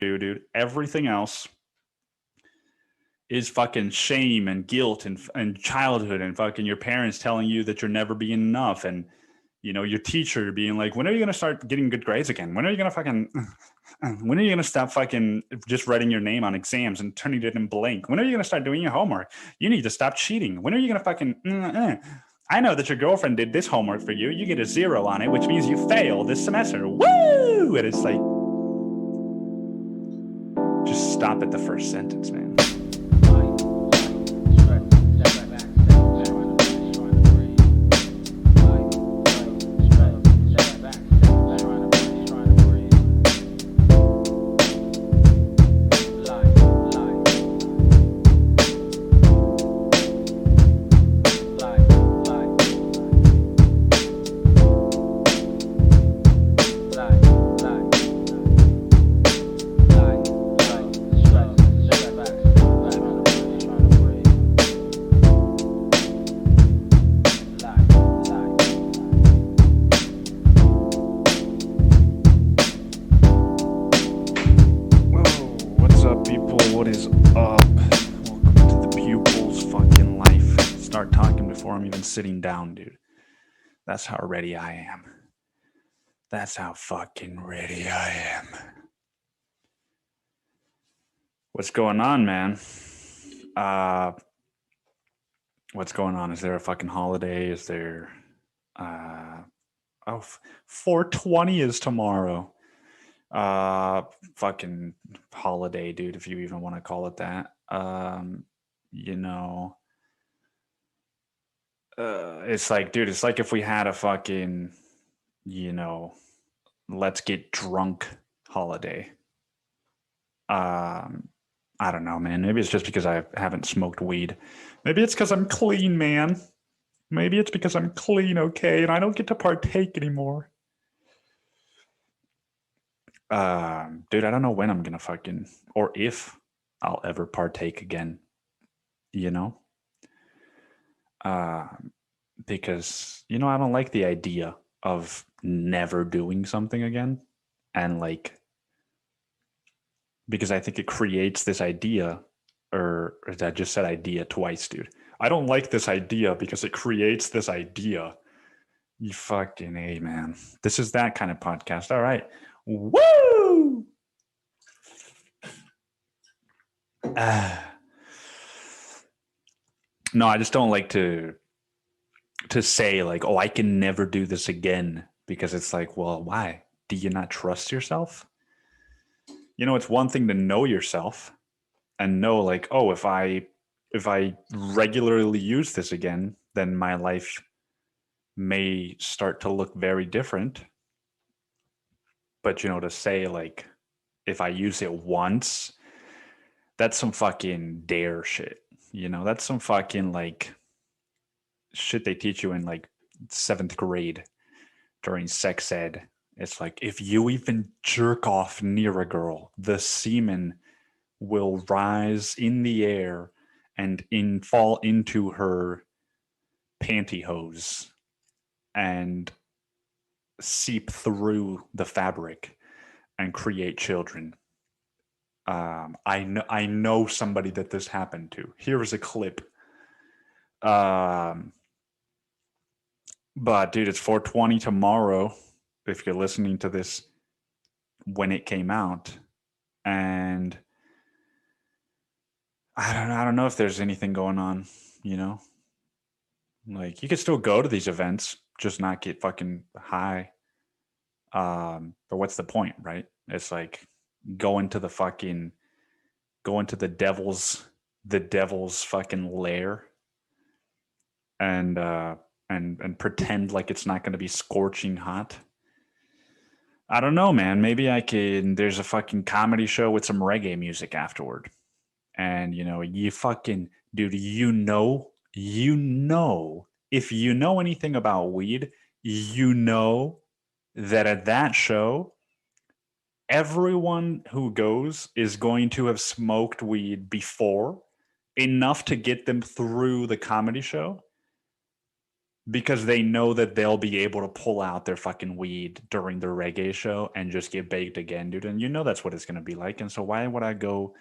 dude. Everything else is fucking shame and guilt and childhood and fucking your parents telling you that you're never being enough and your teacher being like, when are you going to start getting good grades again? When are you going to when are you going to stop fucking just writing your name on exams and turning it in blank? When are you going to start doing your homework? You need to stop cheating. When are you going to I know that your girlfriend did this homework for you. You get a 0 on it, which means you fail this semester. Woo! And it's like, just stop at the first sentence, man. Sitting down, dude. That's how ready I am. That's how fucking ready I am. What's going on, man? What's going on? Is there a fucking holiday? Is there 420 is tomorrow. Fucking holiday, dude, if you even want to call it that. It's like, dude, it's like if we had a fucking, let's get drunk holiday. I don't know, man. Maybe it's just because I haven't smoked weed. Maybe it's because I'm clean, man. Maybe it's because I'm clean, okay, and I don't get to partake anymore. Dude, I don't know when I'm gonna fucking, or if I'll ever partake again, because I don't like the idea of never doing something again, and because I think it creates this idea, or I just said idea twice, dude. I don't like this idea because it creates this idea. You fucking A, man. This is that kind of podcast. All right. Woo! No, I just don't like to say like, oh, I can never do this again, because it's like, well, why? Do you not trust yourself? It's one thing to know yourself and know like, oh, if I regularly use this again, then my life may start to look very different. But to say like, if I use it once, that's some fucking dare shit. That's some fucking like shit they teach you in like 7th grade during sex ed. It's like, if you even jerk off near a girl, the semen will rise in the air and fall into her pantyhose and seep through the fabric and create children. I know somebody that this happened to. Here is a clip. But dude, it's 420 tomorrow, if you're listening to this when it came out, and I don't know if there's anything going on, like you could still go to these events, just not get fucking high. But what's the point, right? It's like going to the devil's fucking lair and pretend like it's not going to be scorching hot. I don't know, man. Maybe there's a fucking comedy show with some reggae music afterward. And, you fucking, dude, if you know anything about weed, that at that show, everyone who goes is going to have smoked weed before, enough to get them through the comedy show. because they know that they'll be able to pull out their fucking weed during their reggae show and just get baked again, dude. And you know that's what it's going to be like. And so why would I go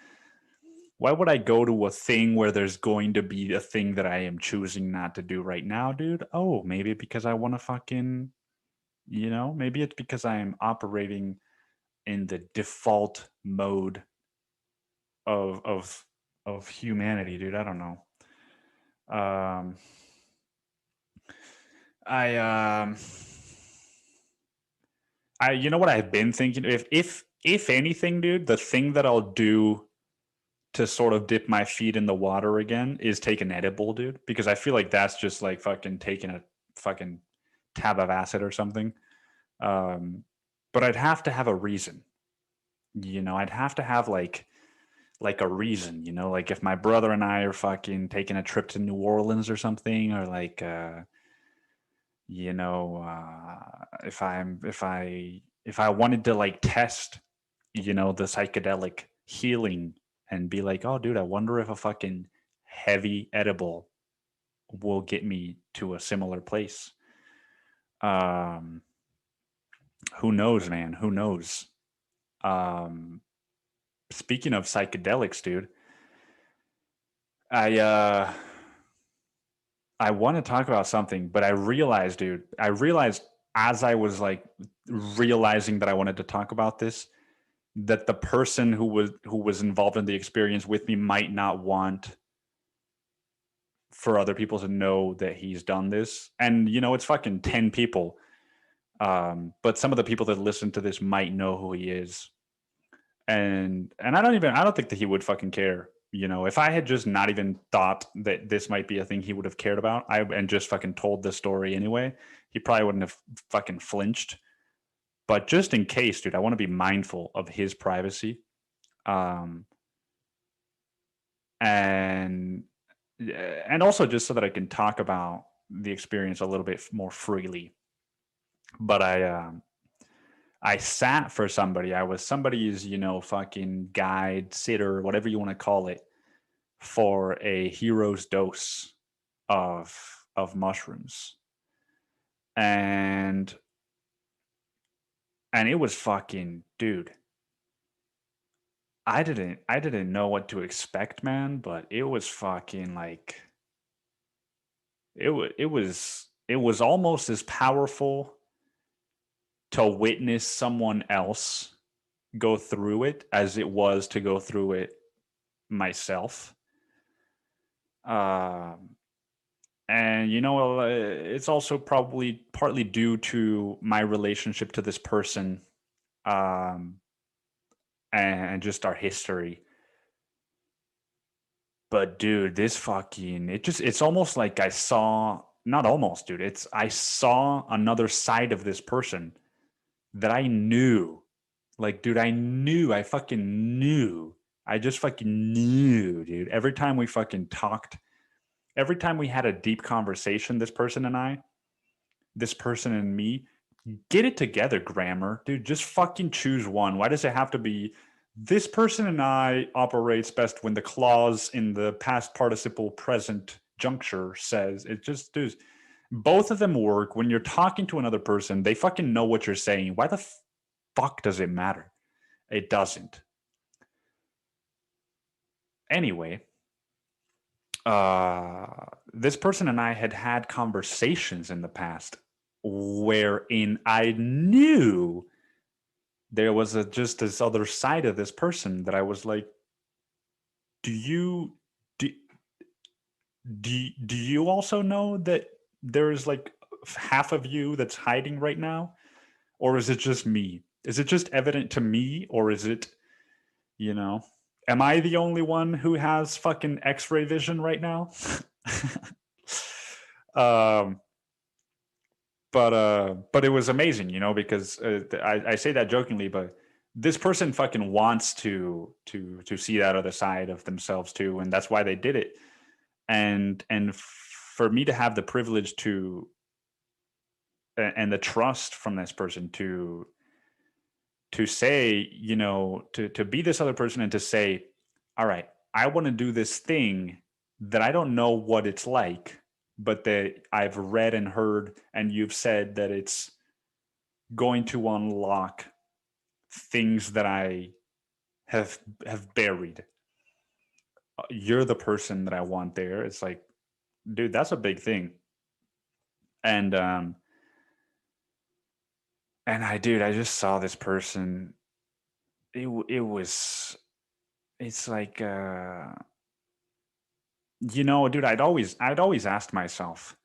to a thing where there's going to be a thing that I am choosing not to do right now, dude? Oh, maybe because I want to fucking, maybe it's because I am operating in the default mode of humanity, dude. I don't know. I you know what I've been thinking? If anything, dude, the thing that I'll do to sort of dip my feet in the water again is take an edible, dude, because I feel like that's just like fucking taking a fucking tab of acid or something. But I'd have to have a reason. I'd have to have like a reason, like if my brother and I are fucking taking a trip to New Orleans or something, or like if I wanted to like test, the psychedelic healing and be like, oh, dude, I wonder if a fucking heavy edible will get me to a similar place. Who knows, man? Who knows? Speaking of psychedelics, dude, I want to talk about something, but I realized, dude, as I was like realizing that I wanted to talk about this, that the person who was involved in the experience with me might not want for other people to know that he's done this. And it's fucking 10 people. But some of the people that listen to this might know who he is. And I don't think that he would fucking care. If I had just not even thought that this might be a thing he would have cared about, and just fucking told the story anyway, he probably wouldn't have fucking flinched. But just in case, dude, I want to be mindful of his privacy. And also just so that I can talk about the experience a little bit more freely. But I sat for somebody. I was somebody's, fucking guide, sitter, whatever you want to call it, for a hero's dose of mushrooms. And it was fucking, dude. I didn't know what to expect, man, but it was fucking like it was almost as powerful to witness someone else go through it as it was to go through it myself. And it's also probably partly due to my relationship to this person, and just our history. But dude, this fucking it's almost like I saw, not almost, dude. I saw another side of this person that I knew. Like, dude, I fucking knew. I just fucking knew, dude. Every time we fucking talked, every time we had a deep conversation, this person and me, get it together, grammar. Dude, just fucking choose one. Why does it have to be this person and I operates best when the clause in the past participle present juncture says it? Just does. Both of them work. When you're talking to another person, they fucking know what you're saying. Why the fuck does it matter? It doesn't. Anyway, this person and I had conversations in the past wherein I knew there was just this other side of this person that I was like, do you also know that there's like half of you that's hiding right now? Or is it just me? Is it just evident to me? Or is it, am I the only one who has fucking X-ray vision right now? But it was amazing, because I say that jokingly, but this person fucking wants to see that other side of themselves too, and that's why they did it. And for me to have the privilege to and the trust from this person to say, to be this other person and to say, all right, I want to do this thing that I don't know what it's like, but that I've read and heard, and you've said that it's going to unlock things that I have buried. You're the person that I want there. It's like, dude, that's a big thing. And dude, I just saw this person. It was, it's like, dude, I'd always asked myself,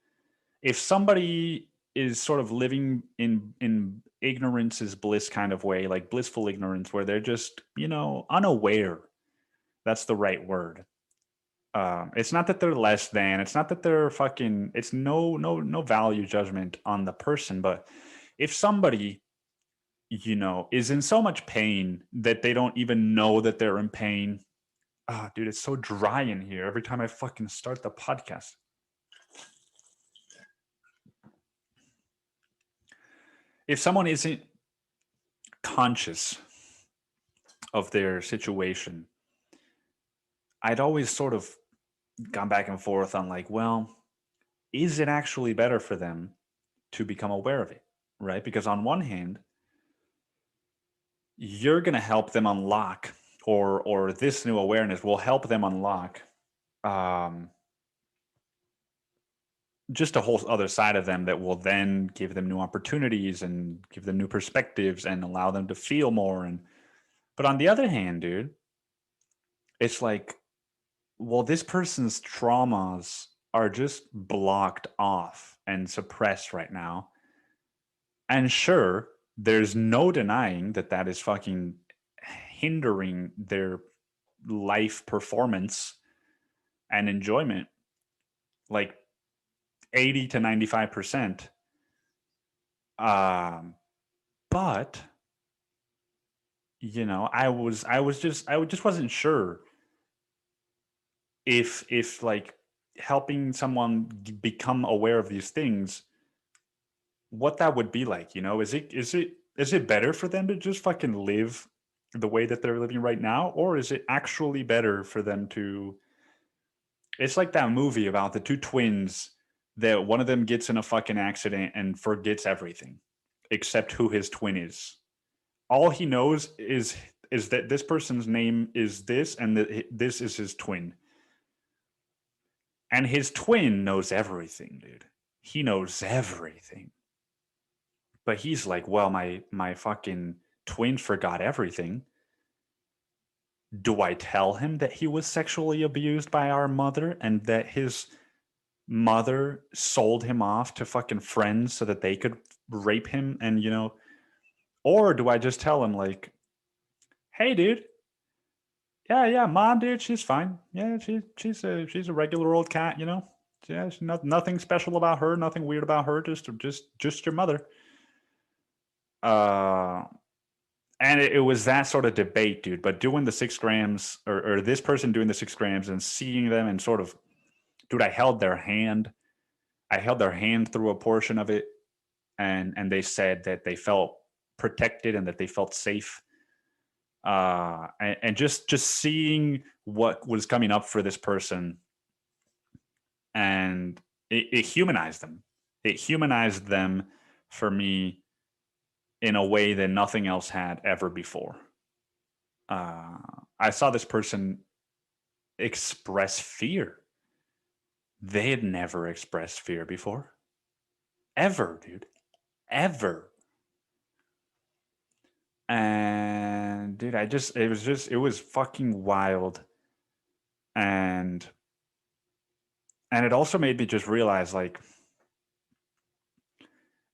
if somebody is sort of living in ignorance is bliss kind of way, like blissful ignorance, where they're just, unaware. That's the right word. It's not that they're less than. It's not that they're fucking. It's no value judgment on the person. But if somebody, is in so much pain that they don't even know that they're in pain. Ah, dude, it's so dry in here every time I fucking start the podcast. If someone isn't conscious of their situation, I'd always sort of gone back and forth on like, well, is it actually better for them to become aware of it, right? Because on one hand, you're going to help them unlock, or this new awareness will help them unlock um, just a whole other side of them that will then give them new opportunities and give them new perspectives and allow them to feel more. And but on the other hand, dude, it's like, well, this person's traumas are just blocked off and suppressed right now. And sure, there's no denying that that is fucking hindering their life performance and enjoyment, like 80 to 95%. But I just wasn't sure if like helping someone become aware of these things, what that would be like. Is it better for them to just fucking live the way that they're living right now, or is it actually better for them to? It's like that movie about the two twins that one of them gets in a fucking accident and forgets everything except who his twin is. All he knows is that this person's name is this, and that this is his twin. And his twin knows everything, dude. He knows everything. But he's like, well, my fucking twin forgot everything. Do I tell him that he was sexually abused by our mother and that his mother sold him off to fucking friends so that they could rape him? And or do I just tell him like, hey, dude, yeah, mom, dude, she's fine. Yeah, she's a regular old cat, Yeah, nothing special about her, nothing weird about her. Just your mother. Uh, and it was that sort of debate, dude. But doing the 6 grams, or this person doing the 6 grams and seeing them and sort of, dude, I held their hand. I held their hand through a portion of it, and they said that they felt protected and that they felt safe. And just seeing what was coming up for this person, and it humanized them. It humanized them for me in a way that nothing else had ever before. I saw this person express fear. They had never expressed fear before. Ever, dude. Ever. And dude, it was fucking wild. And it also made me just realize, like,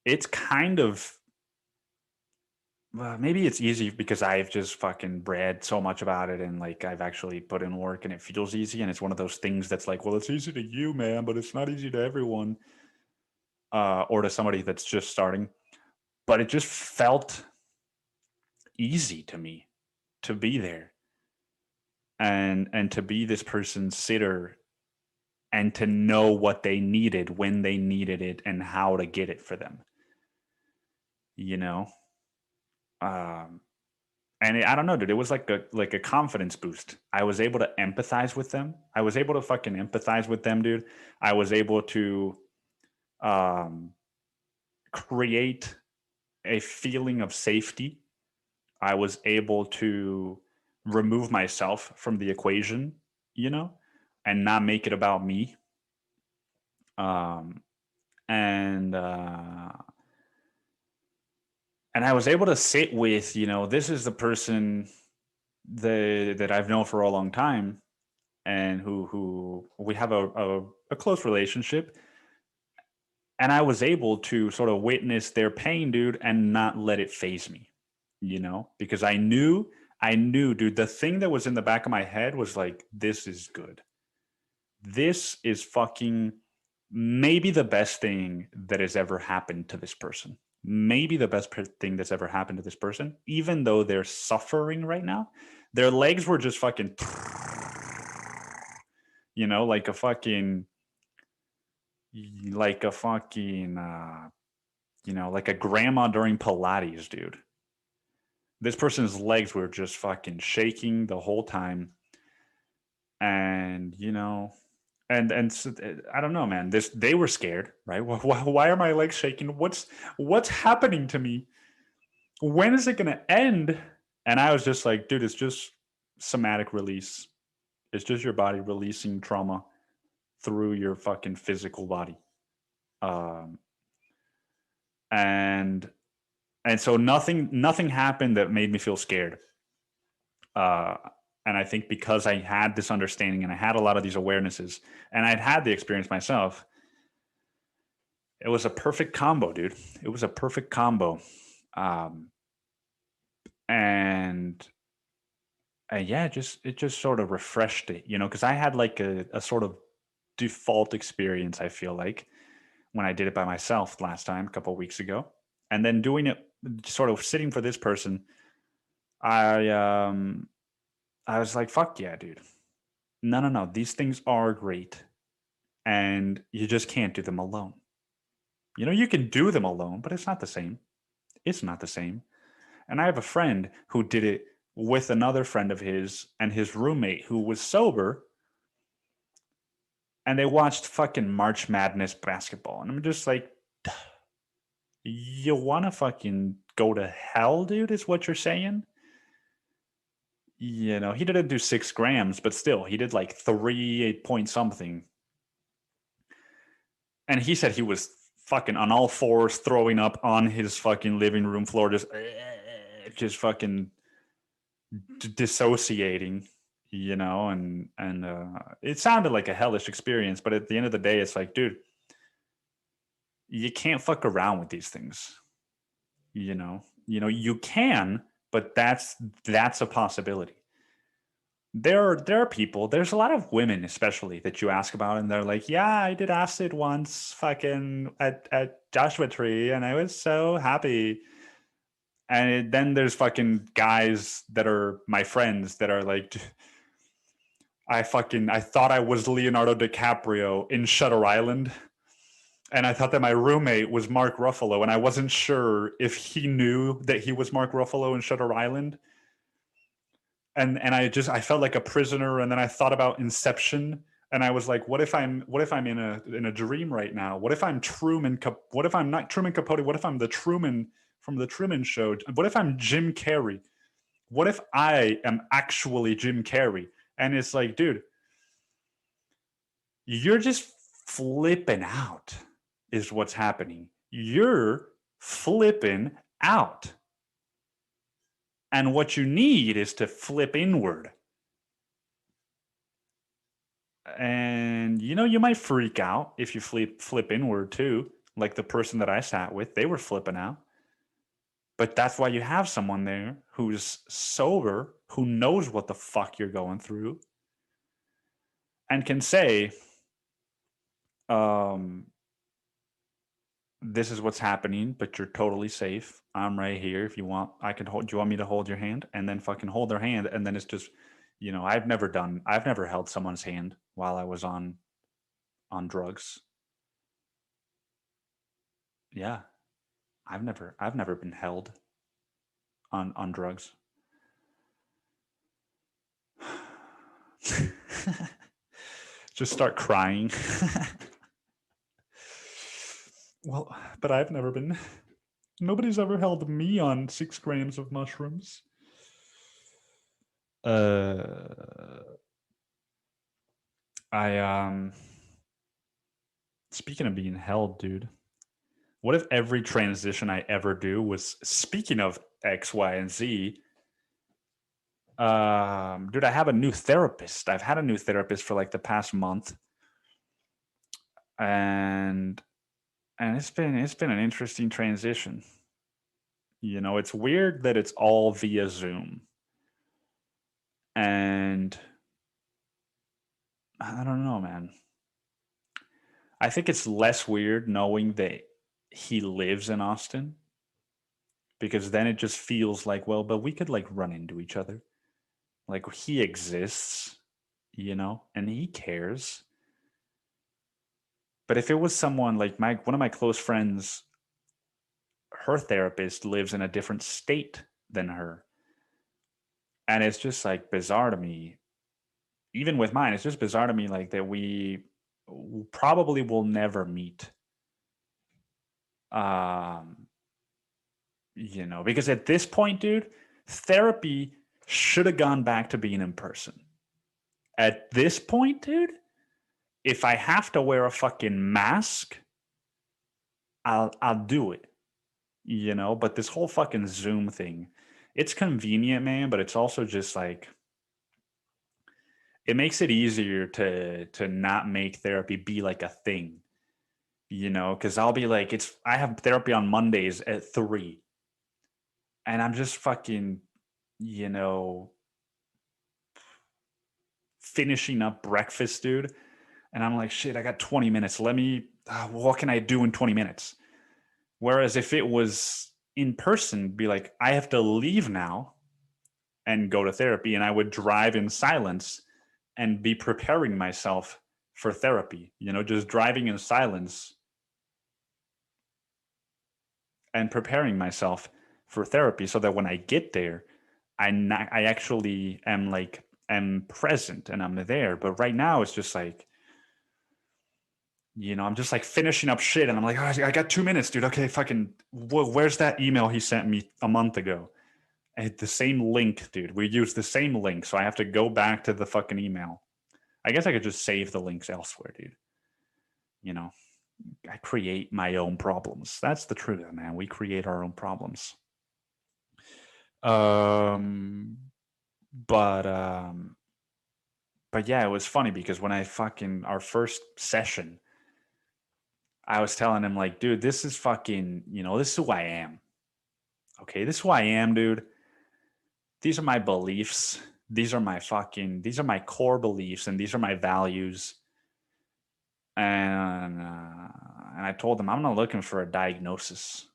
it's kind of, well, maybe it's easy because I've just fucking read so much about it, and like I've actually put in work and it feels easy, and it's one of those things that's like, well, it's easy to you, man, but it's not easy to everyone, or to somebody that's just starting. But it just felt easy to me to be there, and to be this person's sitter, and to know what they needed when they needed it and how to get it for them. You know, um, And I don't know, dude. It was like a confidence boost. I was able to empathize with them. I was able to fucking empathize with them, dude. I was able to um, create a feeling of safety. I was able to remove myself from the equation, you know, and not make it about me. Um, and and I was able to sit with, this is the person that I've known for a long time, and who we have a close relationship. And I was able to sort of witness their pain, dude, and not let it phase me, because I knew, dude, the thing that was in the back of my head was like, this is good. This is fucking maybe the best thing that has ever happened to this person. Maybe the best thing that's ever happened to this person, even though they're suffering right now. Their legs were just fucking, like a fucking, like a fucking, like a grandma during Pilates, dude. This person's legs were just fucking shaking the whole time. And, and so, I don't know, man. They were scared, right? Why are my legs shaking? What's happening to me? When is it gonna end? And I was just like, dude, it's just somatic release. It's just your body releasing trauma through your fucking physical body. Um, and so nothing happened that made me feel scared. Uh, and I think because I had this understanding and I had a lot of these awarenesses and I'd had the experience myself, it was a perfect combo, dude. It was a perfect combo. Um, and yeah, it just sort of refreshed it, because I had like a sort of default experience, I feel like, when I did it by myself last time, a couple of weeks ago. And then doing it, sort of sitting for this person, I I was like, fuck yeah, dude. No. These things are great. And you just can't do them alone. You can do them alone, but it's not the same. It's not the same. And I have a friend who did it with another friend of his and his roommate who was sober. And they watched fucking March Madness basketball. And I'm just like, you want to fucking go to hell, dude, is what you're saying? He didn't do 6 grams, but still, he did like 3 point something. And he said he was fucking on all fours, throwing up on his fucking living room floor, just fucking dissociating, and it sounded like a hellish experience. But at the end of the day, it's like, dude, you can't fuck around with these things. You can, but that's a possibility. There are people, there's a lot of women especially that you ask about and they're like, yeah, I did acid once fucking at Joshua Tree and I was so happy. And then there's fucking guys that are my friends that are like, I thought I was Leonardo DiCaprio in Shutter Island. And I thought that my roommate was Mark Ruffalo, and I wasn't sure if he knew that he was Mark Ruffalo in Shutter Island. And I felt like a prisoner, and then I thought about Inception, and I was like, what if I'm in a dream right now? What if I'm what if I'm not Truman Capote? What if I'm the Truman from the Truman Show? What if I'm Jim Carrey? What if I am actually Jim Carrey? And it's like, dude, you're just flipping out is what's happening. You're flipping out. And what you need is to flip inward. And you might freak out if you flip inward too. Like the person that I sat with, they were flipping out. But that's why you have someone there who's sober, who knows what the fuck you're going through, and can say, um, this is what's happening, but you're totally safe. I'm right here. If you want, I can hold. Do you want me to hold your hand? And then fucking hold their hand, and then it's just, I've never held someone's hand while I was on drugs. Yeah, I've never been held on drugs. Just start crying. Well, but I've never been. Nobody's ever held me on 6 grams of mushrooms. Speaking of being held, dude. What if every transition I ever do was, speaking of X, Y, and Z, dude, I have a new therapist. I've had a new therapist for like the past month. And it's been an interesting transition. You know, it's weird that it's all via Zoom. And I don't know, man. I think it's less weird knowing that he lives in Austin, because then it just feels like, well, but we could like run into each other. Like he exists, you know, and he cares. But if it was someone like one of my close friends, her therapist lives in a different state than her. And it's just like bizarre to me. Even with mine, it's just bizarre to me like that we probably will never meet. You know, because at this point, dude, therapy should have gone back to being in person. At this point, dude, if I have to wear a fucking mask, I'll do it. You know, but this whole fucking Zoom thing, it's convenient, man, but it's also just like it makes it easier to not make therapy be like a thing. You know, because I'll be like, I have therapy on Mondays at 3. And I'm just fucking, you know, finishing up breakfast, dude. And I'm like, shit, I got 20 minutes. What can I do in 20 minutes? Whereas if it was in person, be like, I have to leave now and go to therapy. And I would drive in silence and be preparing myself for therapy, you know, just driving in silence and preparing myself for therapy so that when I get there, I actually am present and I'm there. But right now it's just like, you know, I'm just like finishing up shit and I'm like, oh, I got 2 minutes, dude. Okay, fucking, where's that email he sent me a month ago? And the same link, dude. We use the same link, so I have to go back to the fucking email. I guess I could just save the links elsewhere, dude. You know, I create my own problems. That's the truth, man. We create our own problems. Um, but yeah, it was funny because when our first session, I was telling him like, dude, this is fucking, you know, this is who I am. Okay, this is who I am, dude. These are my beliefs. These are my core beliefs, and these are my values. And I told him I'm not looking for a diagnosis.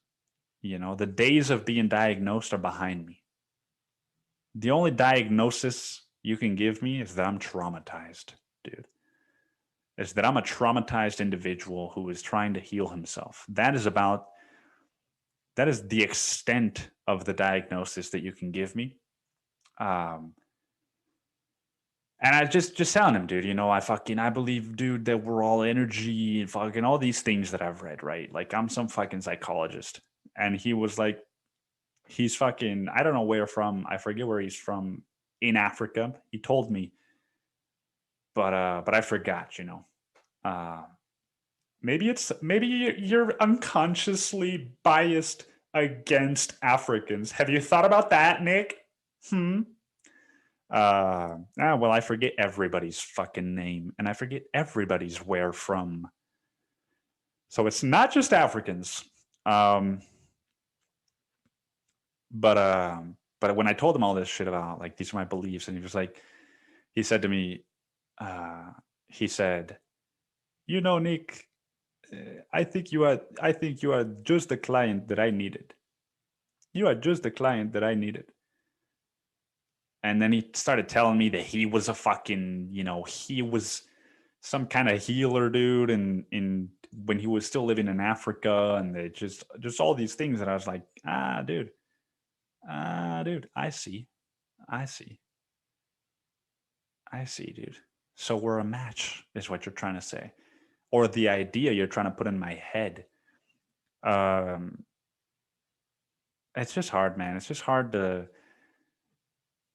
You know, the days of being diagnosed are behind me. The only diagnosis you can give me is that I'm traumatized, dude. Is that I'm a traumatized individual who is trying to heal himself. That is the extent of the diagnosis that you can give me. And I just telling him, dude, you know, I believe, dude, that we're all energy and fucking all these things that I've read, right? Like I'm some fucking psychologist. And he was like, he's fucking, I don't know where from. I forget where he's from in Africa. He told me, but I forgot, you know. Maybe you're unconsciously biased against Africans. Have you thought about that, Nick? Well, I forget everybody's fucking name, and I forget everybody's where from. So it's not just Africans. But when I told him all this shit about like these are my beliefs, and he said to me, he said, you know, Nick, I think you are just the client that I needed. You are just the client that I needed. And then he started telling me that he was a fucking, you know, he was some kind of healer dude in when he was still living in Africa, and they just all these things that I was like, dude, I see. I see, dude. So we're a match, is what you're trying to say, or the idea you're trying to put in my head. Um, it's just hard, man. It's just hard to,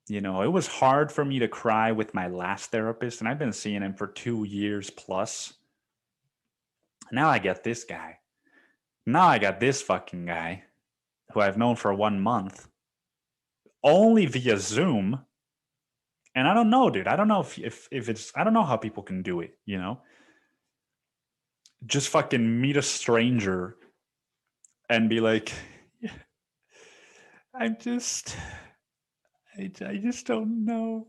it was hard for me to cry with my last therapist, and I've been seeing him for 2 years plus. Now I get this guy. Now I got this fucking guy who I've known for 1 month, only via Zoom. And I don't know, dude. I don't know if it's, I don't know how people can do it, Just fucking meet a stranger and be like, I'm just, I just don't know.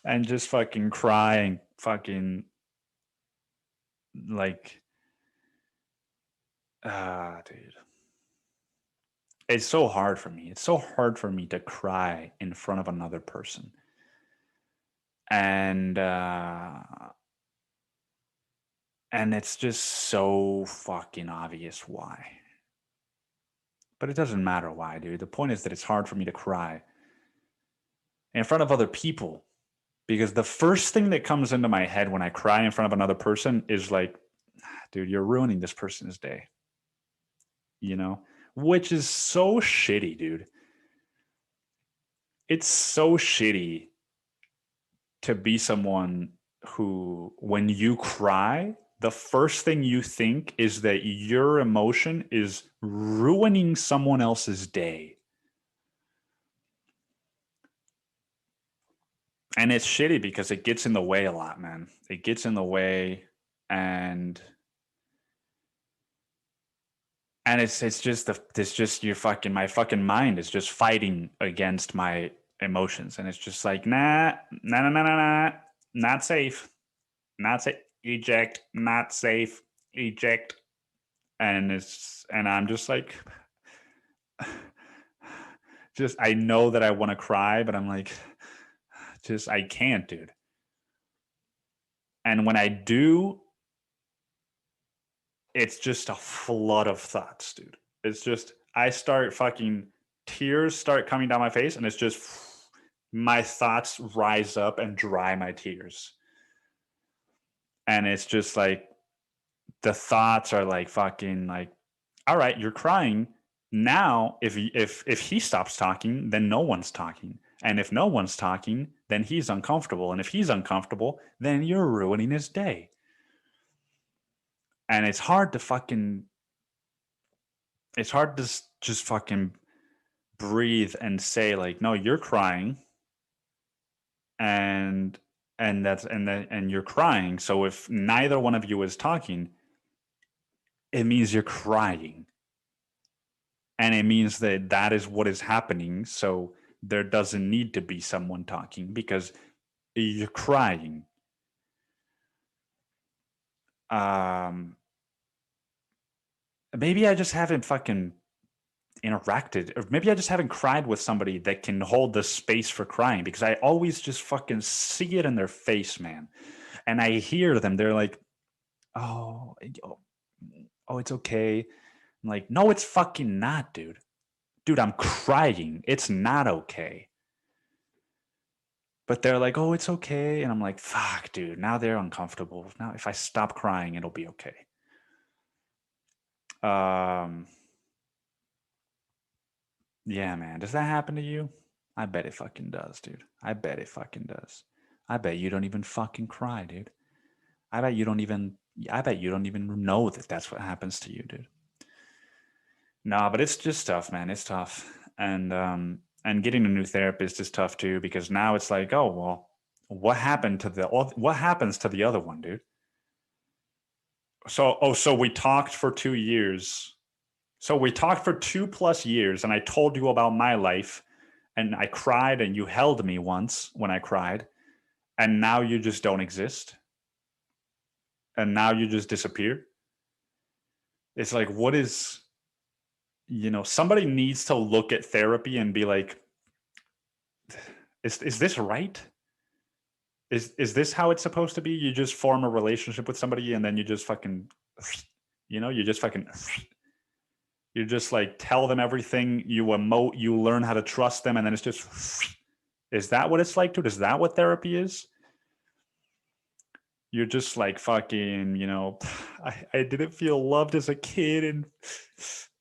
And just fucking crying, fucking like, dude. It's so hard for me. It's so hard for me to cry in front of another person. And it's just so fucking obvious why. But it doesn't matter why, dude. The point is that it's hard for me to cry in front of other people, because the first thing that comes into my head when I cry in front of another person is like, dude, you're ruining this person's day. Which is so shitty, dude. It's so shitty to be someone who, when you cry, the first thing you think is that your emotion is ruining someone else's day. And it's shitty because it gets in the way a lot, man. It gets in the way, and it's just my fucking mind is just fighting against my emotions, and it's just like, nah, not safe, eject, not safe, eject, and I'm just like, just I know that I want to cry, but I'm like, just I can't, dude. And when I do, it's just a flood of thoughts, dude. It's just I start fucking tears start coming down my face, and it's just my thoughts rise up and dry my tears. And it's just like the thoughts are like fucking like, all right, you're crying. Now if he stops talking, then no one's talking. And if no one's talking, then he's uncomfortable. And if he's uncomfortable, then you're ruining his day. And it's hard to just fucking breathe and say like, no, you're crying, and you're crying. So if neither one of you is talking, it means you're crying, and it means that is what is happening. So there doesn't need to be someone talking because you're crying. Maybe I just haven't fucking interacted, or maybe I just haven't cried with somebody that can hold the space for crying, because I always just fucking see it in their face, man. And I hear them, they're like, oh, it's okay. I'm like, no, it's fucking not, dude. Dude, I'm crying. It's not okay. But they're like, oh, it's okay. And I'm like, fuck, dude. Now they're uncomfortable. Now, if I stop crying, it'll be okay. Yeah, man. Does that happen to you? I bet it fucking does, dude. I bet it fucking does. I bet you don't even fucking cry, dude. I bet you don't even know that that's what happens to you, dude. Nah, but it's just tough, man. It's tough. And getting a new therapist is tough too, because now it's like, oh, well, what happens to the other one, dude? So we talked for 2 years. So we talked for 2+ years, and I told you about my life, and I cried, and you held me once when I cried, and now you just don't exist. And now you just disappear. It's like, what is, somebody needs to look at therapy and be like, is this right? Is this how it's supposed to be? You just form a relationship with somebody, and then you just fucking, you just like tell them everything, you emote, you learn how to trust them, and then it's just, is that what it's like, dude? Is that what therapy is? you're just like fucking, you know, I didn't feel loved as a kid. And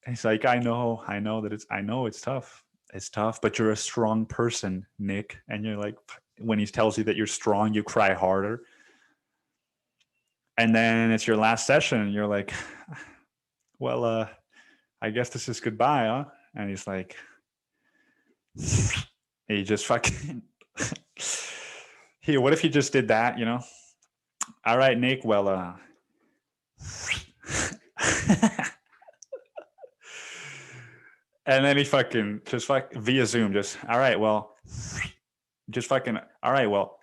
he's like, I know that I know it's tough. It's tough, but you're a strong person, Nick. And you're like, when he tells you that you're strong, you cry harder. And then it's your last session and you're like, well, I guess this is goodbye, huh? And he's like, he just fucking, here, what if you just did that, you know? All right, Nick, well, and then he fucking just via Zoom, just, all right, well, just fucking, all right, well,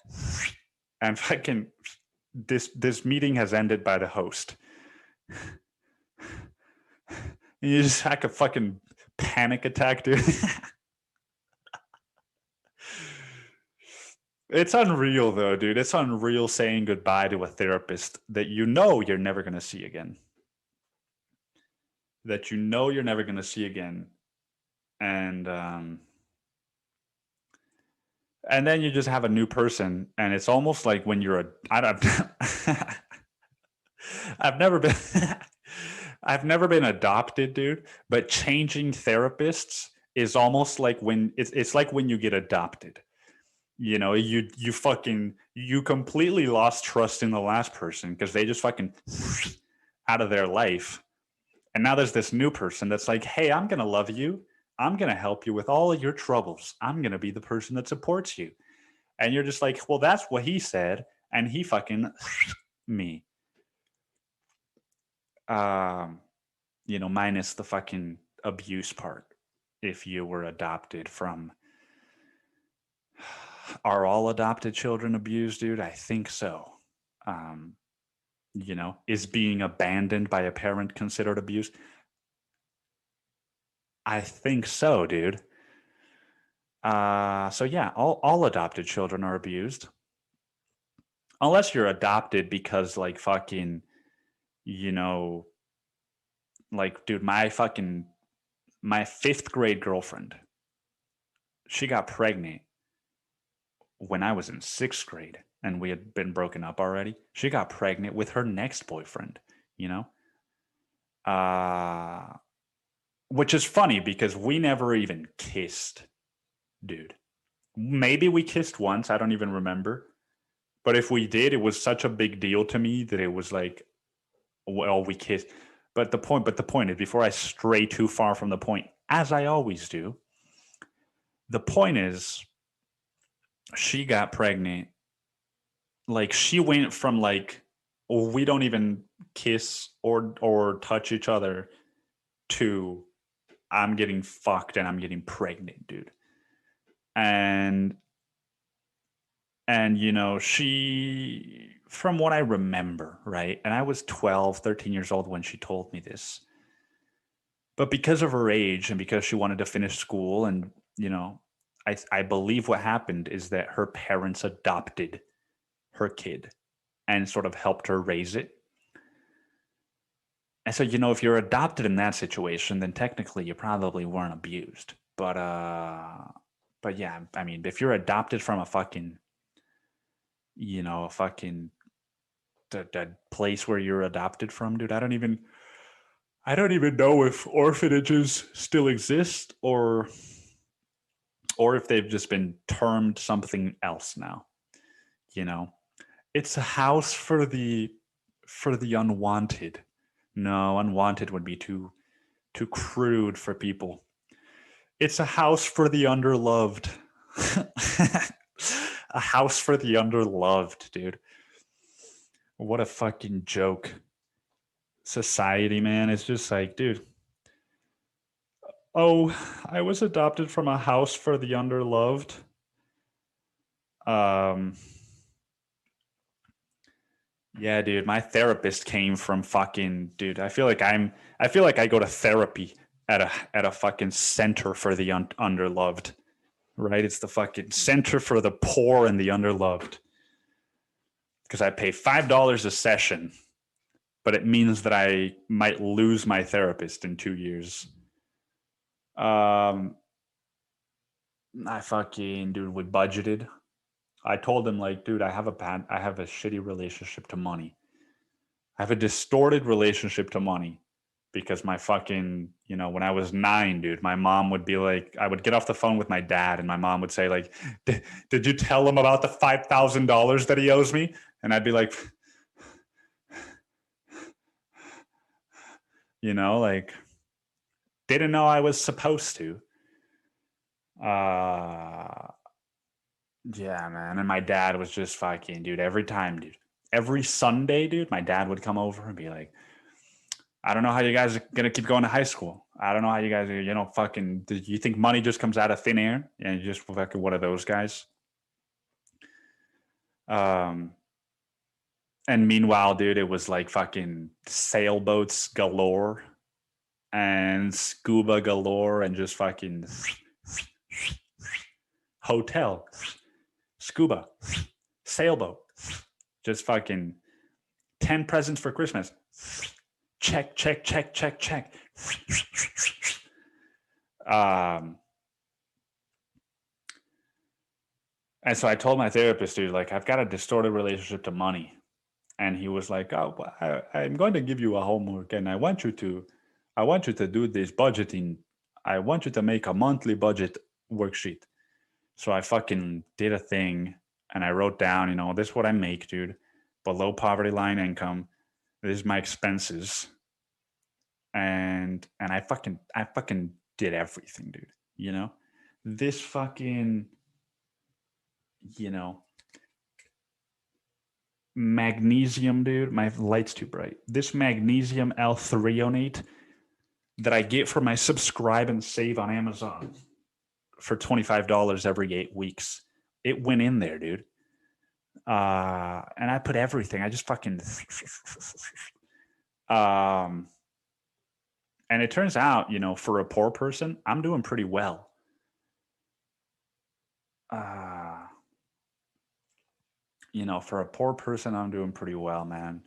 and fucking, this meeting has ended by the host. And you just have a fucking panic attack, dude. It's unreal, though, dude. It's unreal saying goodbye to a therapist that you know you're never going to see again. That you know you're never going to see again. And then you just have a new person, and it's almost like when you're I've never been I've never been adopted, dude, but changing therapists is almost like when it's like when you get adopted. You know, you completely lost trust in the last person because they just fucking out of their life. And now there's this new person that's like, hey, I'm going to love you. I'm going to help you with all of your troubles. I'm going to be the person that supports you. And you're just like, well, that's what he said. And he fucking me. You know, minus the fucking abuse part. If you were adopted from, are all adopted children abused, dude? I think so. You know, is being abandoned by a parent considered abuse? I think so, dude. So yeah, all adopted children are abused. Unless you're adopted because like fucking, you know, like, dude, my 5th grade girlfriend, she got pregnant when I was in 6th grade and we had been broken up already. She got pregnant with her next boyfriend, you know? Which is funny because we never even kissed, dude. Maybe we kissed once, I don't even remember. But if we did, it was such a big deal to me that it was like, well, we kissed. But the point is, before I stray too far from the point, as I always do, the point is, she got pregnant. Like, she went from like, oh, we don't even kiss or touch each other to I'm getting fucked and I'm getting pregnant, dude. And you know, she, from what I remember, right? And I was 12, 13 years old when she told me this. But because of her age and because she wanted to finish school, and, you know, I believe what happened is that her parents adopted her kid and sort of helped her raise it. And so, you know, if you're adopted in that situation, then technically you probably weren't abused. But yeah, I mean, if you're adopted from a fucking, you know, a fucking the place where you're adopted from, dude, I don't even know if orphanages still exist or if they've just been termed something else now. You know, it's a house for the unwanted. No, unwanted would be too crude for people. It's a house for the underloved. A house for the underloved, dude. What a fucking joke. Society, man. It's just like, dude. Oh, I was adopted from a house for the underloved. Yeah, dude, my therapist came from fucking, dude. I feel like I go to therapy at a fucking center for the underloved. Right? It's the fucking center for the poor and the underloved. Because I pay $5 a session, but it means that I might lose my therapist in 2 years. I fucking, dude, we budgeted. I told him like, dude, I have a shitty relationship to money. I have a distorted relationship to money because my fucking, when I was 9, dude, my mom would be like, I would get off the phone with my dad and my mom would say like, did you tell him about the $5,000 that he owes me? And I'd be like, like, didn't know I was supposed to. Yeah, man. And my dad was just fucking, dude, every time, dude. Every Sunday, dude, my dad would come over and be like, I don't know how you guys are going to keep going to high school. I don't know how you guys are, fucking, do you think money just comes out of thin air? And you're just fucking one of those guys. And meanwhile, dude, it was like fucking sailboats galore and scuba galore and just fucking hotel, scuba, sailboat, just fucking 10 presents for Christmas. Check, check, check, check, check. And so I told my therapist, dude, like, I've got a distorted relationship to money. And he was like, oh, well, I'm going to give you a homework and I want you to do this budgeting. I want you to make a monthly budget worksheet. So I fucking did a thing and I wrote down, this is what I make, dude. Below poverty line income. This is my expenses. And I fucking did everything, dude. This fucking, magnesium, dude. My light's too bright. This magnesium L-threonate that I get for my subscribe and save on Amazon for $25 every 8 weeks. It went in there, dude. And I put everything. I just fucking and it turns out, for a poor person, I'm doing pretty well. For a poor person, I'm doing pretty well, man.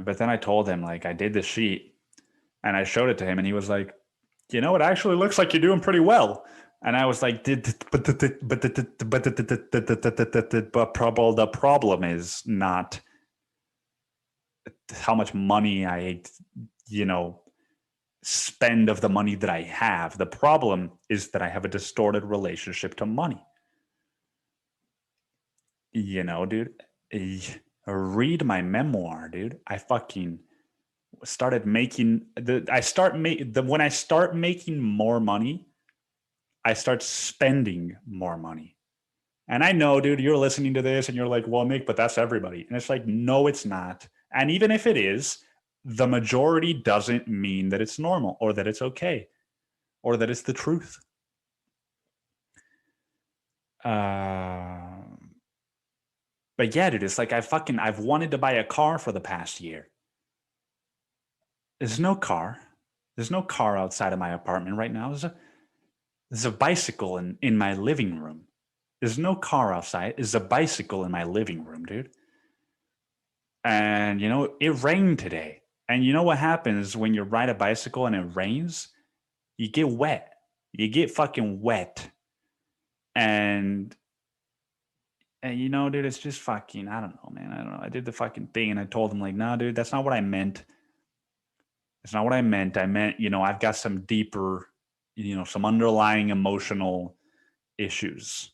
But then I told him, like, I did the sheet and I showed it to him and he was like, it actually looks like you're doing pretty well. And I was like, but the problem is not how much money I, spend of the money that I have. The problem is that I have a distorted relationship to money. Dude, read my memoir, dude. I fucking started making when I start making more money, I start spending more money. And I know, dude, you're listening to this and you're like, well, Nick, but that's everybody. And it's like, no, it's not. And even if it is, the majority doesn't mean that it's normal or that it's okay or that it's the truth. But yeah, dude, it's like I've wanted to buy a car for the past year. There's no car. There's no car outside of my apartment right now. There's a bicycle in my living room. There's no car outside. There's a bicycle in my living room, dude. And, it rained today. And you know what happens when you ride a bicycle and it rains? You get wet. You get fucking wet. And dude, it's just fucking, I don't know, man. I don't know. I did the fucking thing and I told him, like, nah, dude, that's not what I meant. It's not what I meant. I meant, I've got some deeper, some underlying emotional issues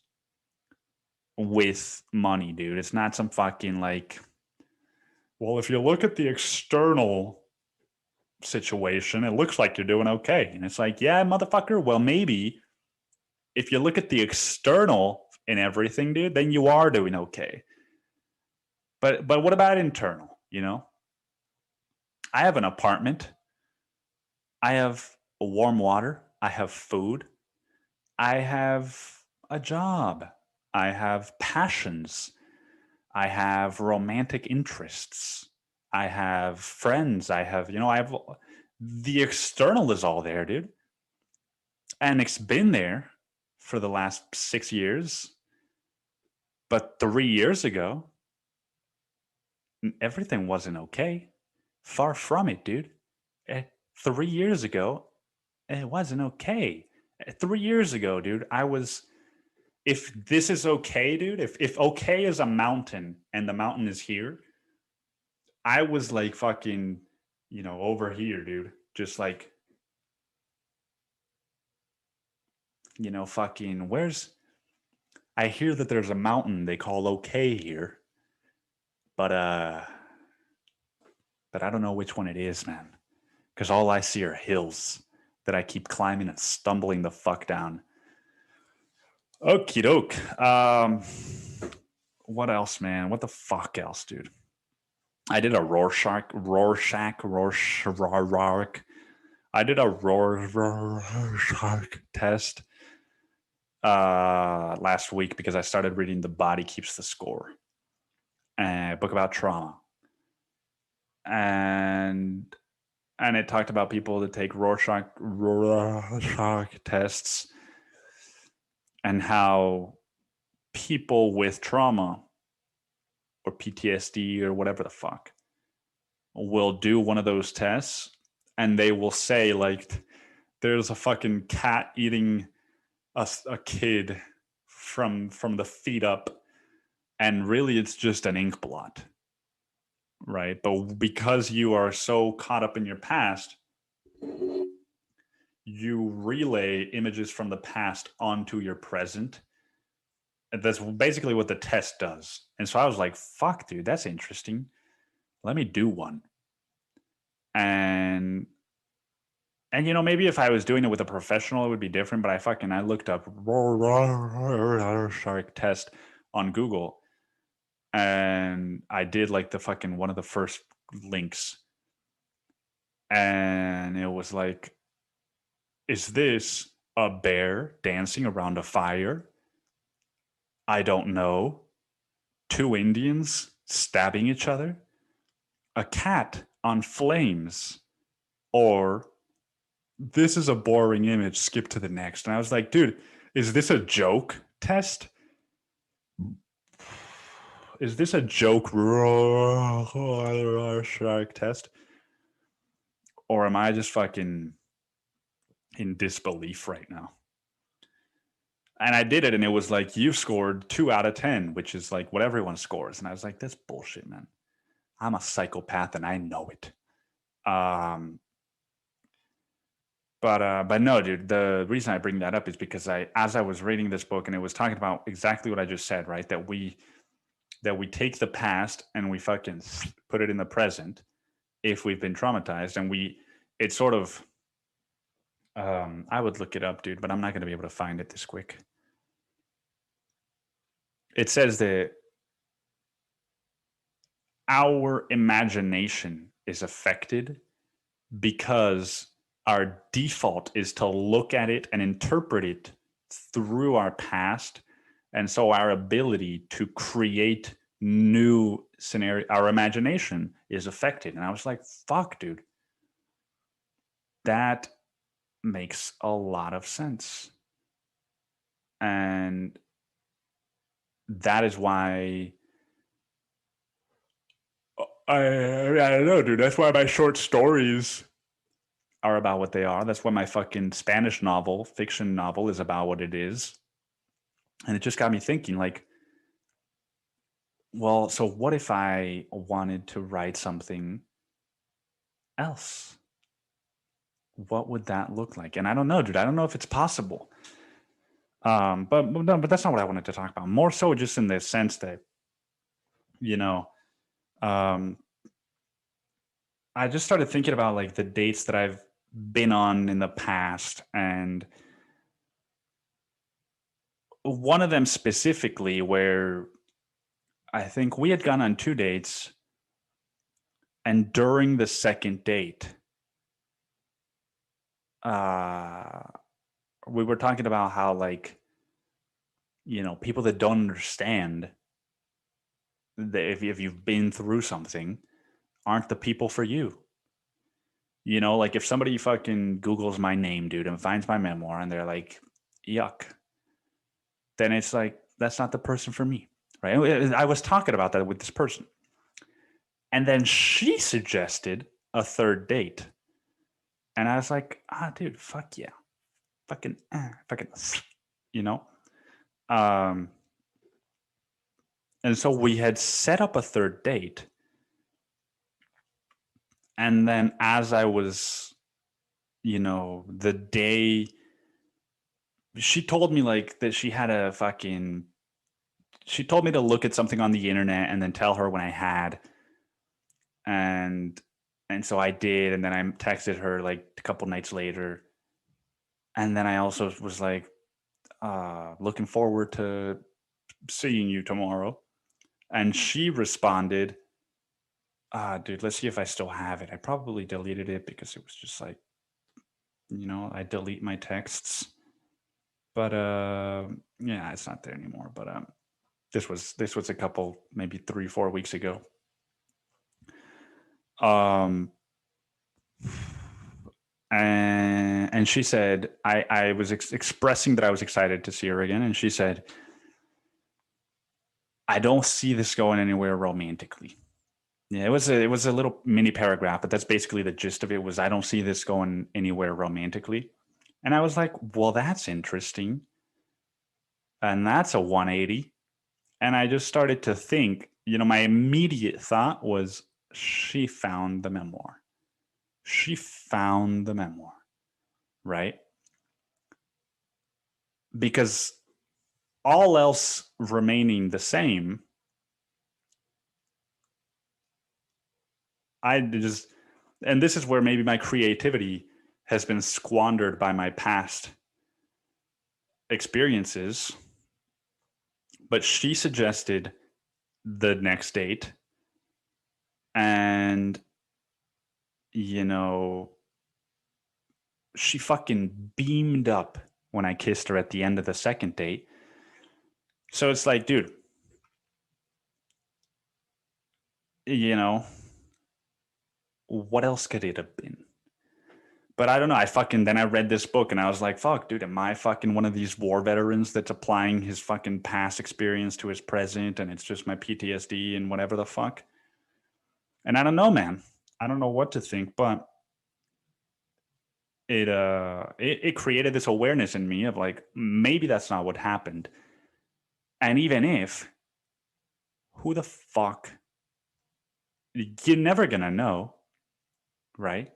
with money, dude. It's not some fucking like, well, if you look at the external situation, it looks like you're doing okay. And it's like, yeah, motherfucker. Well, maybe if you look at the external in everything, dude, then you are doing okay. But what about internal? I have an apartment. I have warm water. I have food. I have a job. I have passions. I have romantic interests. I have friends. I have the external is all there, dude. And it's been there for the last 6 years. But 3 years ago, everything wasn't okay. Far from it, dude. 3 years ago, it wasn't okay. 3 years ago, dude, I was, if this is okay, dude, if okay is a mountain and the mountain is here, I was like fucking, over here, dude. Just like, fucking, I hear that there's a mountain they call okay here, but I don't know which one it is, man. Because all I see are hills that I keep climbing and stumbling the fuck down. Okie doke. What else, man? What the fuck else, dude? I did a Rorschach. I did a Rorschach test last week because I started reading The Body Keeps the Score, a book about trauma. And it talked about people that take Rorschach tests and how people with trauma or PTSD or whatever the fuck will do one of those tests and they will say like there's a fucking cat eating a kid from the feet up, and really it's just an ink blot, right? But because you are so caught up in your past, you relay images from the past onto your present. And that's basically what the test does. And so I was like, fuck, dude, that's interesting. Let me do one. And maybe if I was doing it with a professional, it would be different. But I looked up Rorschach test on Google, and I did like the fucking one of the first links, and it was like, is this a bear dancing around a fire? I don't know. 2 Indians stabbing each other? A cat on flames? Or this is a boring image, skip to the next. And I was like, dude, is this a joke test? Is this a joke Rorschach test? Or am I just fucking in disbelief right now? And I did it, and it was like, you scored 2 out of 10, which is like what everyone scores. And I was like, that's bullshit, man. I'm a psychopath, and I know it. But no, dude, the reason I bring that up is because as I was reading this book, and it was talking about exactly what I just said, right? That we take the past and we fucking put it in the present if we've been traumatized, and it's sort of, I would look it up, dude, but I'm not going to be able to find it this quick. It says that our imagination is affected because our default is to look at it and interpret it through our past. And so our ability to create new scenario, our imagination is affected. And I was like, fuck, dude. That makes a lot of sense. And that is why I don't know, dude. That's why my short stories are about what they are. That's why my fucking Spanish fiction novel is about what it is. And it just got me thinking, like, well, so what if I wanted to write something else? What would that look like? And I don't know, dude. I don't know if it's possible. But that's not what I wanted to talk about. More so just in the sense that, I just started thinking about like the dates that I've been on in the past, and one of them specifically where I think we had gone on 2 dates, and during the second date, we were talking about how, like, people that don't understand that if you've been through something aren't the people for you. Like if somebody fucking Googles my name, dude, and finds my memoir and they're like, yuck, then it's like, that's not the person for me, right? I was talking about that with this person. And then she suggested a 3rd date. And I was like, dude, fuck yeah. fucking, you know. Um, and so we had set up a third date, and then as I was, the day she told me like that she told me to look at something on the internet and then tell her when I had, and so I did, and then I texted her like a couple nights later, and then I also was like, looking forward to seeing you tomorrow, and she responded, dude, let's see if I still have it. I probably deleted it because it was just like, I delete my texts, but yeah, it's not there anymore. But this was a couple, maybe 3-4 weeks ago. And she said, I was expressing that I was excited to see her again, and she said, I don't see this going anywhere romantically. Yeah, it was a little mini paragraph, but that's basically the gist of it. Was I don't see this going anywhere romantically, and I was like, well, that's interesting, and that's a 180. And I just started to think, my immediate thought was, she found the memoir. She found the memoir, right? Because all else remaining the same, and this is where maybe my creativity has been squandered by my past experiences. But she suggested the next date, and she fucking beamed up when I kissed her at the end of the second date. So it's like, dude, what else could it have been? But I don't know. Then I read this book and I was like, fuck, dude, am I fucking one of these war veterans that's applying his fucking past experience to his present, and it's just my PTSD and whatever the fuck? And I don't know, man. I don't know what to think, but it created this awareness in me of like, maybe that's not what happened. And even if, who the fuck, you're never gonna know, right?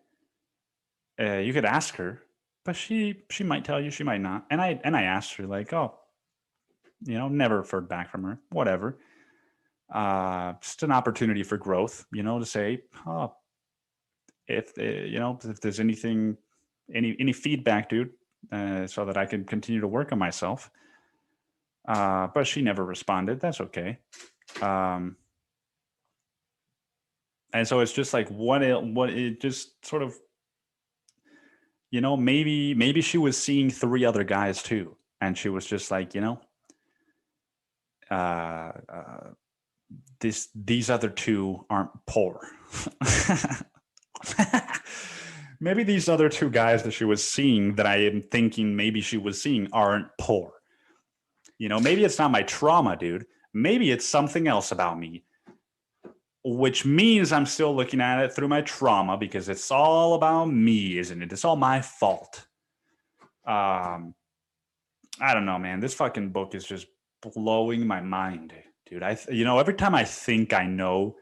You could ask her, but she might tell you, she might not. And I asked her like, oh, never heard back from her, whatever. Just an opportunity for growth, to say, oh, if there's anything, any feedback, dude, so that I can continue to work on myself. But she never responded. That's okay. And so it's just like what it just sort of, maybe she was seeing 3 other guys too, and she was just like, these other 2 aren't poor. Maybe these other 2 guys that she was seeing, that I am thinking maybe she was seeing, aren't poor. Maybe it's not my trauma, dude. Maybe it's something else about me, which means I'm still looking at it through my trauma, because it's all about me, isn't it? It's all my fault. I don't know, man. This fucking book is just blowing my mind, dude. Every time I think I know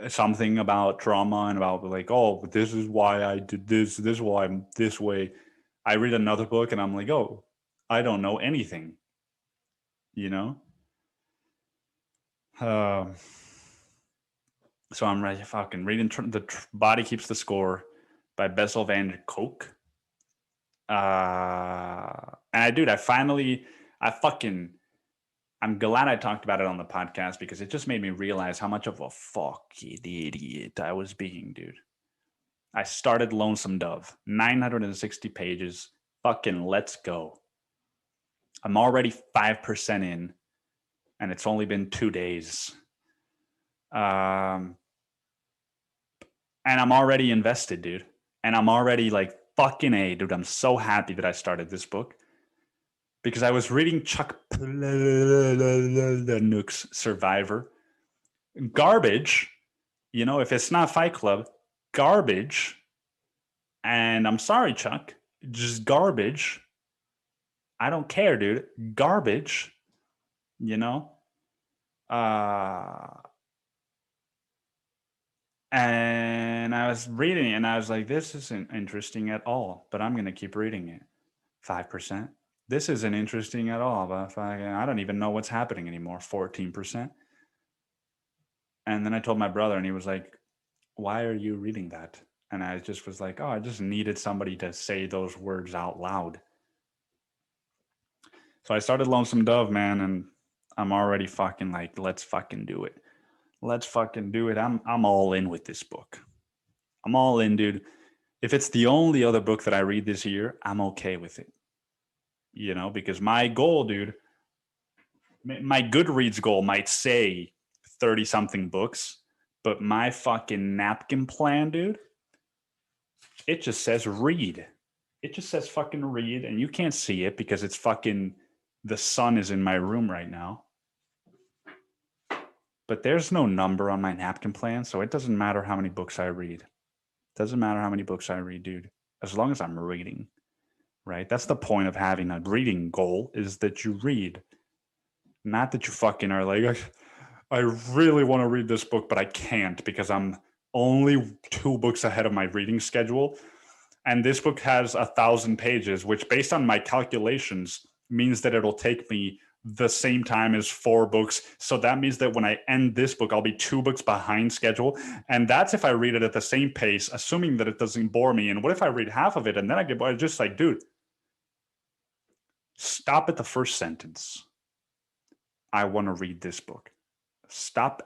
something about trauma and about like, oh, this is why I did this is why I'm this way, I read another book and I'm like, oh, I don't know anything, so I'm ready fucking reading The Body Keeps the Score by Bessel van der Kolk. And I'm glad I talked about it on the podcast, because it just made me realize how much of a fucking idiot I was being, dude. I started Lonesome Dove, 960 pages. Fucking let's go. I'm already 5% in, and it's only been 2 days. And I'm already invested, dude. And I'm already like, fucking A, dude. I'm so happy that I started this book, because I was reading Chuck Palahniuk's Survivor. Garbage, if it's not Fight Club, garbage. And I'm sorry, Chuck. just garbage. I don't care, dude. Garbage, you know? And I was reading it and I was like, this isn't interesting at all, but I'm going to keep reading it. 5%. This isn't interesting at all, but I don't even know what's happening anymore. 14%. And then I told my brother and he was like, why are you reading that? And I just was like, oh, I just needed somebody to say those words out loud. So I started Lonesome Dove, man, and I'm already fucking like, let's fucking do it. Let's fucking do it. I'm all in with this book. I'm all in, dude. If it's the only other book that I read this year, I'm okay with it. You know, because my goal, dude, my Goodreads goal might say 30 something books, but my fucking napkin plan, dude, it just says read. It just says fucking read, and you can't see it because it's fucking, the sun is in my room right now. But there's no number on my napkin plan, so it doesn't matter how many books I read. It doesn't matter how many books I read, dude, as long as I'm reading, right? That's the point of having a reading goal, is that you read. Not that you fucking are like, I really want to read this book, but I can't because I'm only 2 books ahead of my reading schedule. And this book has 1,000 pages, which based on my calculations means that it'll take me the same time as 4 books. So that means that when I end this book, I'll be 2 books behind schedule. And that's if I read it at the same pace, assuming that it doesn't bore me. And what if I read half of it and then I get bored? Just like, dude, stop at the first sentence. I want to read this book. Stop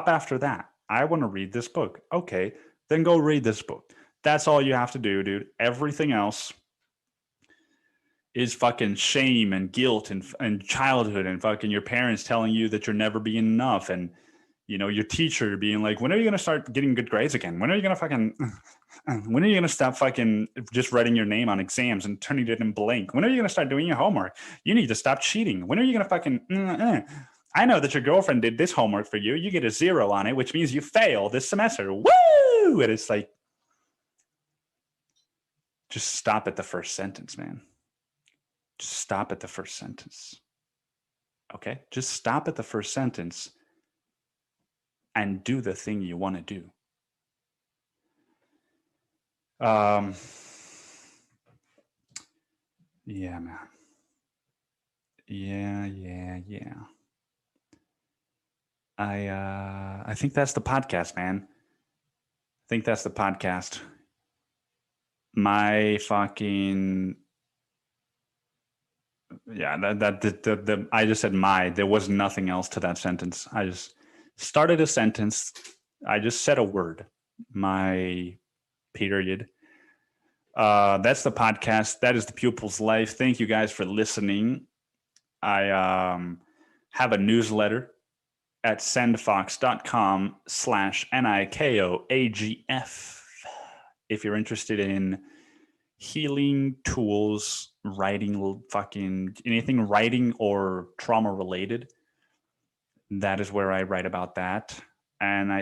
after that. I want to read this book. Okay, then go read this book. That's all you have to do, dude. Everything else is fucking shame and guilt and childhood and fucking your parents telling you that you're never being enough, and you know, your teacher being like, when are you going to start getting good grades again? When are you going to fucking when are you going to stop fucking just writing your name on exams and turning it in blank? When are you going to start doing your homework? You need to stop cheating. When are you going to fucking I know that your girlfriend did this homework for you. You get a 0 on it, which means you fail this semester. Woo! And it's like, just stop at the first sentence, man. Just stop at the first sentence. Okay? Just stop at the first sentence and do the thing you want to do. Yeah, man. Yeah. I think that's the podcast, man. I think that's the podcast. My fucking the I just said my. There was nothing else to that sentence. I just started a sentence. I just said a word. My period. That's the podcast. That is the Pupil's Life. Thank you guys for listening. I have a newsletter at sendfox.com/nikoagf. If you're interested in healing tools, writing, fucking anything writing or trauma related, that is where I write about that. And I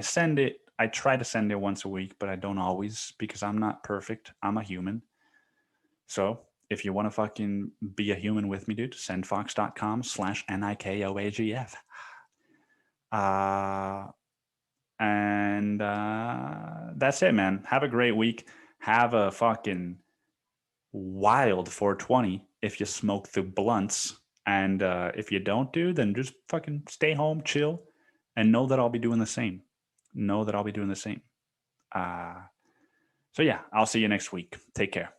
try to send it once a week, but I don't always because I'm not perfect. I'm a human. So if you want to fucking be a human with me, dude, sendfox.com/nikoagf. And that's it, man. Have a great week. Have a fucking wild 420 if you smoke the blunts. And if you don't, dude, then just fucking stay home, chill, and know that I'll be doing the same. So yeah, I'll see you next week. Take care.